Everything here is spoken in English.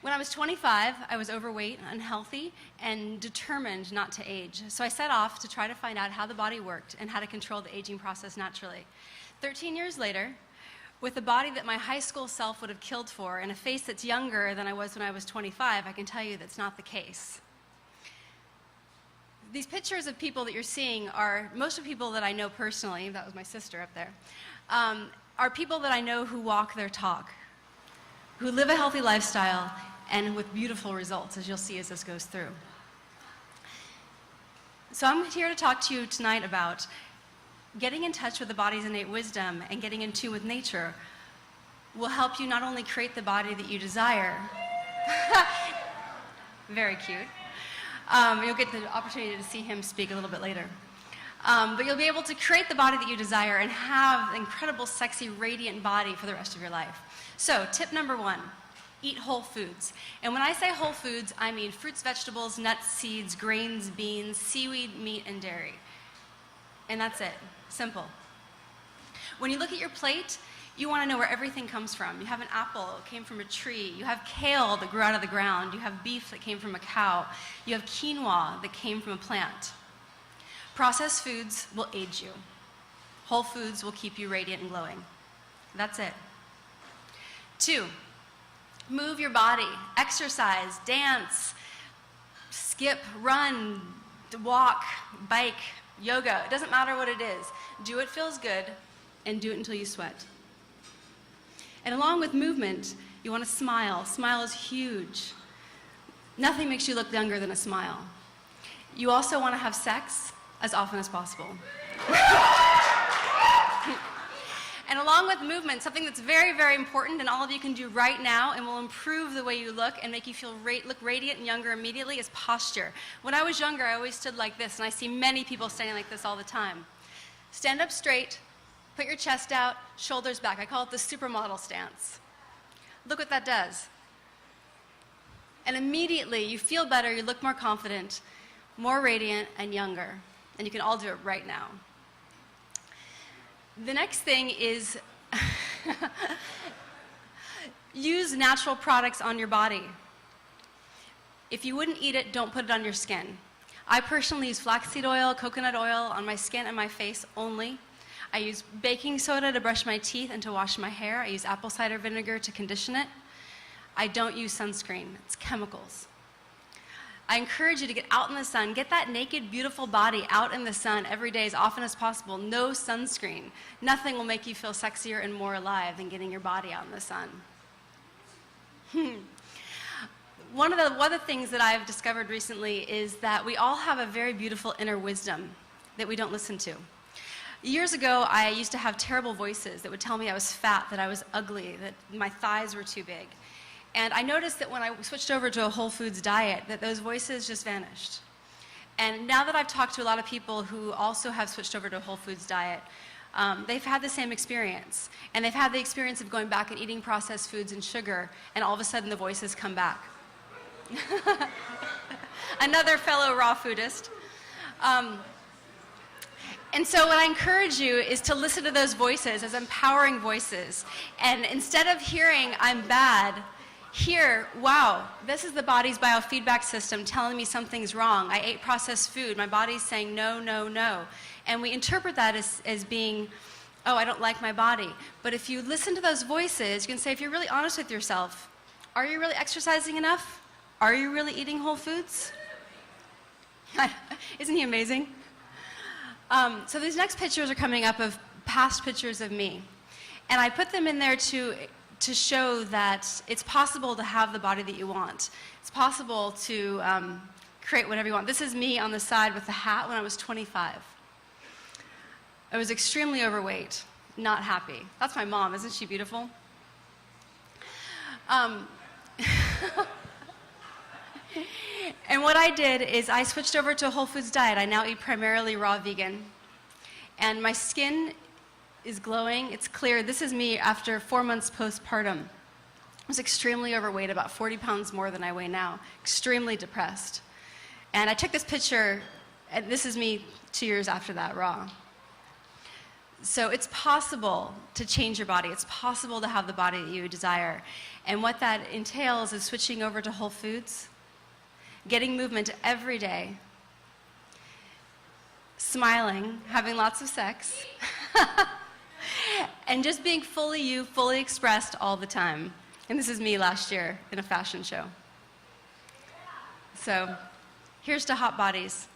When I was 25, I was overweight, unhealthy, and determined not to age. So I set off to try to find out how the body worked and how to control the aging process naturally. 13 years later, with a body that my high school self would have killed for and a face that's younger than I was when I was 25, I can tell you that's not the case. These pictures of people that you're seeing are most of the people that I know personally, that was my sister up there, are people that I know who walk their talk, who live a healthy lifestyle, and with beautiful results, as you'll see as this goes through. So I'm here to talk to you tonight about getting in touch with the body's innate wisdom and getting in tune with nature will help you not only create the body that you desire, very cute, you'll get the opportunity to see him speak a little bit later. But you'll be able to create the body that you desire and have an incredible, sexy, radiant body for the rest of your life. So, tip number 1, eat whole foods. And when I say whole foods, I mean fruits, vegetables, nuts, seeds, grains, beans, seaweed, meat, and dairy. And that's it. Simple. When you look at your plate, you want to know where everything comes from. You have an apple, it came from a tree. You have kale that grew out of the ground. You have beef that came from a cow. You have quinoa that came from a plant. Processed foods will age you. Whole foods will keep you radiant and glowing. That's it. 2, move your body. Exercise, dance, skip, run, walk, bike, yoga. It doesn't matter what it is. Do what feels good and do it until you sweat. And along with movement, you want to smile. Smile is huge. Nothing makes you look younger than a smile. You also want to have sex as often as possible. And along with movement, something that's very, very important and all of you can do right now and will improve the way you look and make you feel look radiant and younger immediately is posture. When I was younger, I always stood like this, and I see many people standing like this all the time. Stand up straight, put your chest out, shoulders back. I call it the supermodel stance. Look what that does. And immediately you feel better, you look more confident, more radiant, and younger. And you can all do it right now. The next thing is use natural products on your body. If you wouldn't eat it, don't put it on your skin. I personally use flaxseed oil, coconut oil on my skin and my face only. I use baking soda to brush my teeth and to wash my hair. I use apple cider vinegar to condition it. I don't use sunscreen. It's chemicals. I encourage you to get out in the sun. Get that naked, beautiful body out in the sun every day as often as possible. No sunscreen. Nothing will make you feel sexier and more alive than getting your body out in the sun. One of the things that I've discovered recently is that we all have a very beautiful inner wisdom that we don't listen to. Years ago, I used to have terrible voices that would tell me I was fat, that I was ugly, that my thighs were too big. And I noticed that when I switched over to a whole foods diet, that those voices just vanished. And now that I've talked to a lot of people who also have switched over to a whole foods diet, they've had the same experience. And they've had the experience of going back and eating processed foods and sugar, and all of a sudden the voices come back. Another fellow raw foodist. And so what I encourage you is to listen to those voices as empowering voices. And instead of hearing, I'm bad, hear, wow, this is the body's biofeedback system telling me something's wrong. I ate processed food. My body's saying no, no, no. And we interpret that as being, oh, I don't like my body. But if you listen to those voices, you can say, if you're really honest with yourself, are you really exercising enough? Are you really eating whole foods? Isn't he amazing? So these next pictures are coming up of past pictures of me. And I put them in there to show that it's possible to have the body that you want. It's possible to create whatever you want. This is me on the side with the hat when I was 25. I was extremely overweight, not happy. That's my mom. Isn't she beautiful? And what I did is I switched over to a whole foods diet. I now eat primarily raw vegan. And my skin is glowing. It's clear. This is me after 4 months postpartum. I was extremely overweight, about 40 pounds more than I weigh now. Extremely depressed. And I took this picture, and this is me 2 years after that, raw. So it's possible to change your body. It's possible to have the body that you desire. And what that entails is switching over to whole foods, getting movement every day, smiling, having lots of sex, and just being fully you, fully expressed all the time. And this is me last year in a fashion show. So here's to hot bodies.